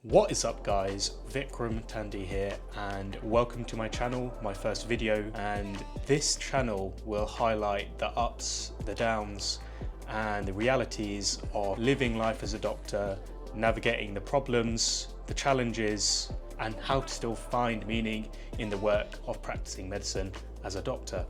What is up guys, Vikram Tandy here and welcome to my channel, my first video, and this channel will highlight the ups, the downs and the realities of living life as a doctor, navigating the problems, the challenges and how to still find meaning in the work of practicing medicine as a doctor.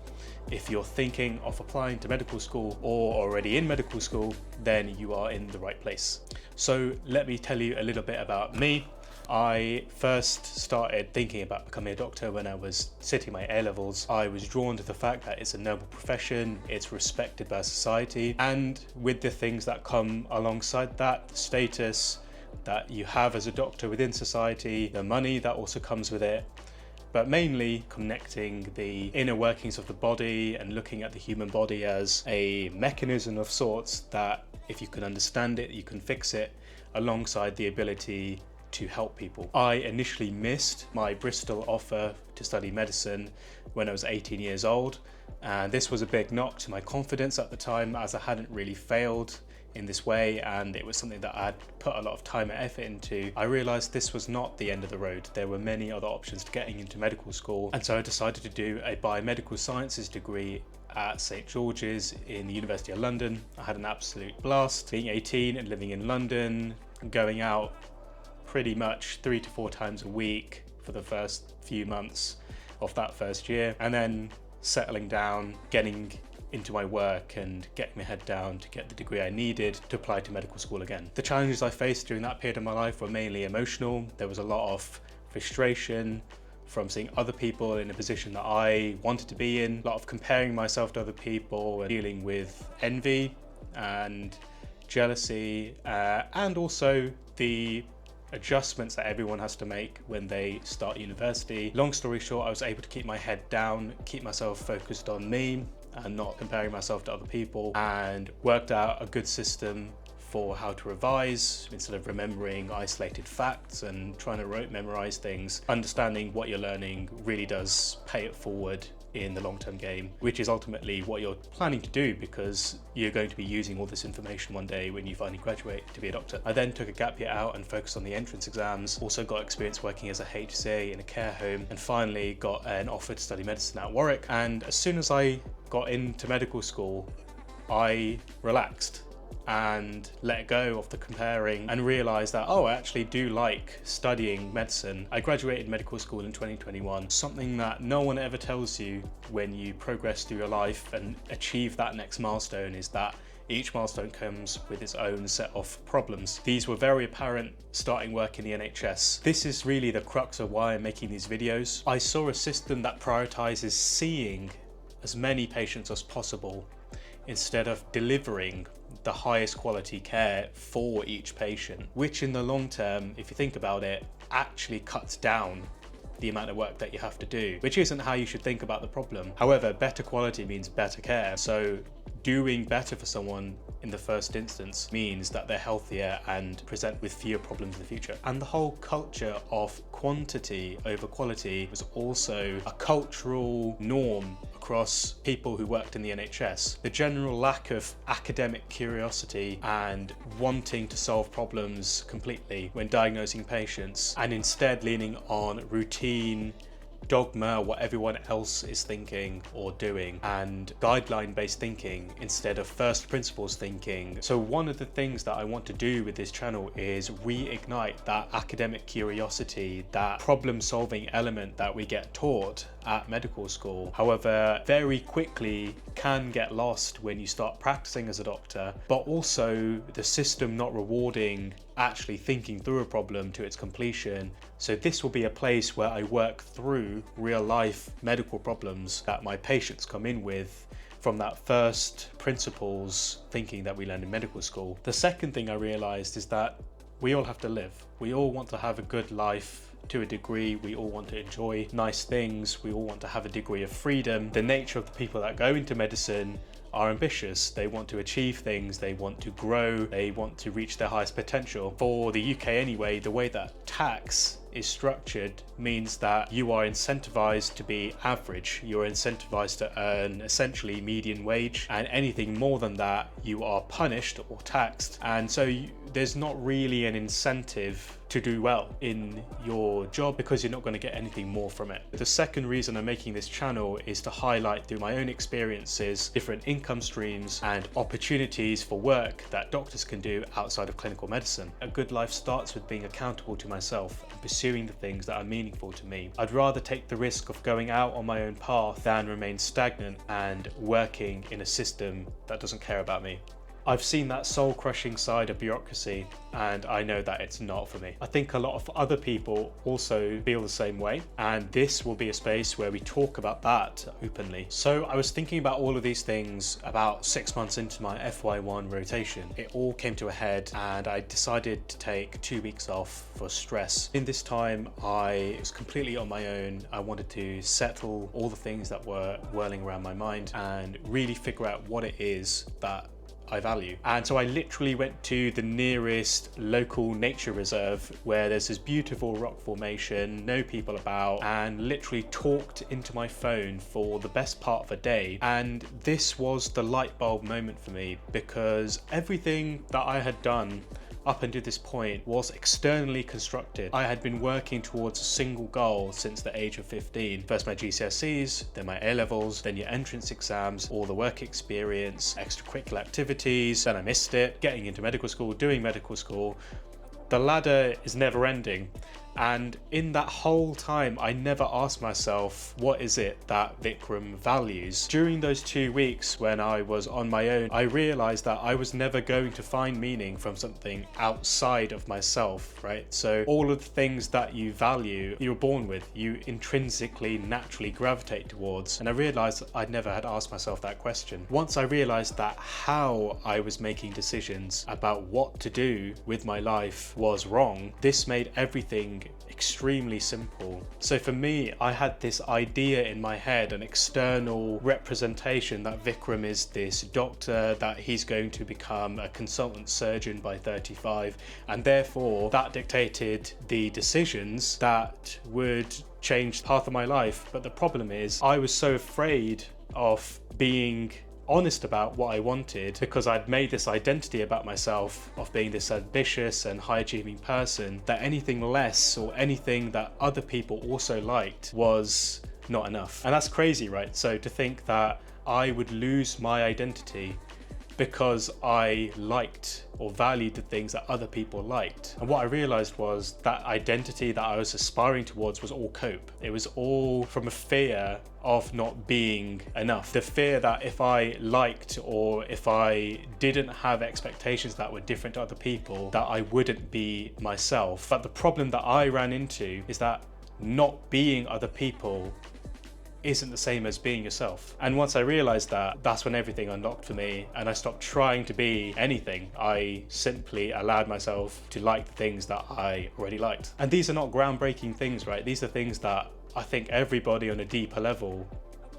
If you're thinking of applying to medical school or already in medical school, then you are in the right place. So let me tell you a little bit about me. I first started thinking about becoming a doctor when I was sitting my A-levels. I was drawn to the fact that it's a noble profession, it's respected by society, and with the things that come alongside that, the status that you have as a doctor within society, the money that also comes with it, but mainly connecting the inner workings of the body and looking at the human body as a mechanism of sorts that if you can understand it, you can fix it, alongside the ability to help people. I initially missed my Bristol offer to study medicine when I was 18 years old, and this was a big knock to my confidence at the time, as I hadn't really failed in this way and it was something that I'd put a lot of time and effort into. I realised this was not the end of the road. There were many other options to getting into medical school, and so I decided to do a biomedical sciences degree at St George's in the University of London. I had an absolute blast being 18 and living in London, going out pretty much 3 to 4 times a week for the first few months of that first year, and then settling down, getting into my work and getting my head down to get the degree I needed to apply to medical school again. The challenges I faced during that period of my life were mainly emotional. There was a lot of frustration from seeing other people in a position that I wanted to be in, a lot of comparing myself to other people and dealing with envy and jealousy, and also the adjustments that everyone has to make when they start university. Long story short, I was able to keep my head down, keep myself focused on me and not comparing myself to other people, and worked out a good system for how to revise instead of remembering isolated facts and trying to memorize things. Understanding what you're learning really does pay it forward in the long-term game, which is ultimately what you're planning to do, because you're going to be using all this information one day when you finally graduate to be a doctor. I then took a gap year out and focused on the entrance exams, also got experience working as a HCA in a care home, and finally got an offer to study medicine at Warwick. And as soon as I got into medical school, I relaxed and let go of the comparing and realised that, oh, I actually do like studying medicine. I graduated medical school in 2021, something that no one ever tells you when you progress through your life and achieve that next milestone is that each milestone comes with its own set of problems. These were very apparent starting work in the NHS. This is really the crux of why I'm making these videos. I saw a system that prioritises seeing as many patients as possible instead of delivering the highest quality care for each patient, which in the long term, if you think about it, actually cuts down the amount of work that you have to do, which isn't how you should think about the problem. However, better quality means better care. So doing better for someone in the first instance means that they're healthier and present with fewer problems in the future. And the whole culture of quantity over quality was also a cultural norm across people who worked in the NHS. The general lack of academic curiosity and wanting to solve problems completely when diagnosing patients, and instead leaning on routine, dogma, what everyone else is thinking or doing, and guideline-based thinking instead of first principles thinking. So one of the things that I want to do with this channel is reignite that academic curiosity, that problem-solving element that we get taught at medical school. However, very quickly can get lost when you start practicing as a doctor, but also the system not rewarding actually thinking through a problem to its completion. So this will be a place where I work through real life medical problems that my patients come in with from that first principles thinking that we learn in medical school. The second thing I realized is that we all have to live. We all want to have a good life to a degree. We all want to enjoy nice things. We all want to have a degree of freedom. The nature of the people that go into medicine are ambitious. They want to achieve things, they want to grow, they want to reach their highest potential. For the UK anyway, the way that tax is structured means that you are incentivized to be average. You're incentivized to earn essentially median wage, and anything more than that you are punished or taxed. And so there's not really an incentive to do well in your job because you're not going to get anything more from it. The second reason I'm making this channel is to highlight through my own experiences different income streams and opportunities for work that doctors can do outside of clinical medicine. A good life starts with being accountable to myself and pursuing the things that are meaningful to me. I'd rather take the risk of going out on my own path than remain stagnant and working in a system that doesn't care about me. I've seen that soul-crushing side of bureaucracy, and I know that it's not for me. I think a lot of other people also feel the same way, and this will be a space where we talk about that openly. So I was thinking about all of these things about 6 months into my FY1 rotation. It all came to a head, and I decided to take 2 weeks off for stress. In this time, I was completely on my own. I wanted to settle all the things that were whirling around my mind and really figure out what it is that I value. And so I literally went to the nearest local nature reserve where there's this beautiful rock formation, no people about, and literally talked into my phone for the best part of a day. And this was the light bulb moment for me, because everything that I had done up until this point was externally constructed. I had been working towards a single goal since the age of 15. First my GCSEs, then my A-levels, then your entrance exams, all the work experience, extracurricular activities, then I missed it, getting into medical school, doing medical school. The ladder is never ending. And in that whole time, I never asked myself, what is it that Vikram values? During those 2 weeks when I was on my own, I realized that I was never going to find meaning from something outside of myself, right? So all of the things that you value, you were born with, you intrinsically, naturally gravitate towards. And I realized I never had asked myself that question. Once I realized that how I was making decisions about what to do with my life was wrong, this made everything extremely simple. So for me, I had this idea in my head, an external representation that Vikram is this doctor, that he's going to become a consultant surgeon by 35, and therefore that dictated the decisions that would change the path of my life. But the problem is, I was so afraid of being honest about what I wanted, because I'd made this identity about myself of being this ambitious and high achieving person, that anything less or anything that other people also liked was not enough. And that's crazy, right? So to think that I would lose my identity because I liked or valued the things that other people liked. And what I realized was that identity that I was aspiring towards was all cope. It was all from a fear of not being enough. The fear that if I liked or if I didn't have expectations that were different to other people, that I wouldn't be myself. But the problem that I ran into is that not being other people isn't the same as being yourself. And once I realized that, that's when everything unlocked for me, and I stopped trying to be anything. I simply allowed myself to like the things that I already liked. And these are not groundbreaking things, right? These are things that I think everybody on a deeper level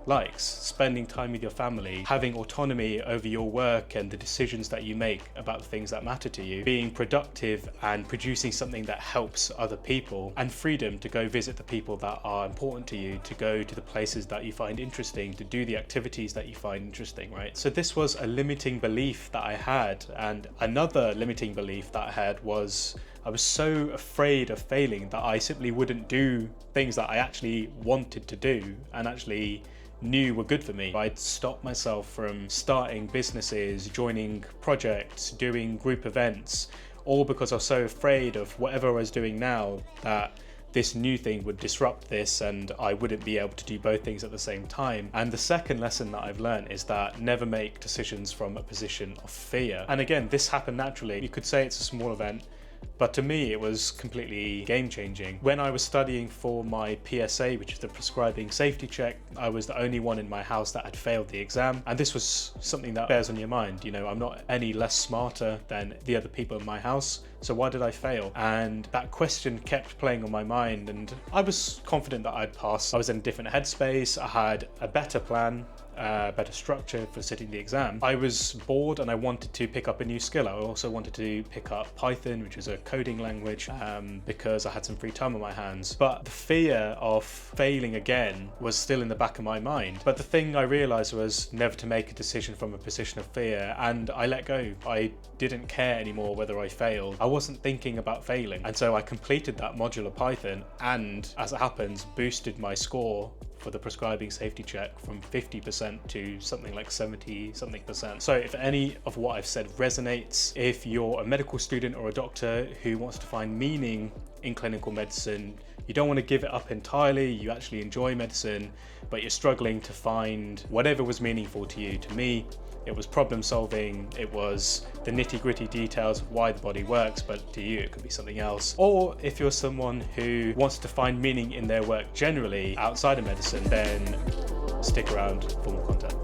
likes. Spending time with your family, having autonomy over your work and the decisions that you make about the things that matter to you, being productive and producing something that helps other people, and freedom to go visit the people that are important to you, to go to the places that you find interesting, to do the activities that you find interesting, right? So this was a limiting belief that I had, and another limiting belief that I had was I was so afraid of failing that I simply wouldn't do things that I actually wanted to do and actually knew were good for me. I'd stop myself from starting businesses, joining projects, doing group events, all because I was so afraid of whatever I was doing now, that this new thing would disrupt this and I wouldn't be able to do both things at the same time. And the second lesson that I've learned is that never make decisions from a position of fear. And again, this happened naturally. You could say it's a small event, but to me, it was completely game-changing. When I was studying for my PSA, which is the prescribing safety check, I was the only one in my house that had failed the exam. And this was something that bears on your mind. You know, I'm not any less smarter than the other people in my house, so why did I fail? And that question kept playing on my mind, and I was confident that I'd pass. I was in a different headspace. I had a better plan, better structure for sitting the exam. I was bored and I wanted to pick up a new skill. I also wanted to pick up Python, which is a coding language because I had some free time on my hands. But the fear of failing again was still in the back of my mind. But the thing I realized was never to make a decision from a position of fear, and I let go. I didn't care anymore whether I failed. I wasn't thinking about failing. And so I completed that module of Python, and as it happens, boosted my score for the prescribing safety check from 50% to something like 70 something percent. So if any of what I've said resonates, if you're a medical student or a doctor who wants to find meaning in clinical medicine, you don't want to give it up entirely, you actually enjoy medicine, but you're struggling to find whatever was meaningful to you. To me, it was problem solving, it was the nitty-gritty details of why the body works, but to you it could be something else. Or if you're someone who wants to find meaning in their work generally outside of medicine, then stick around for more content.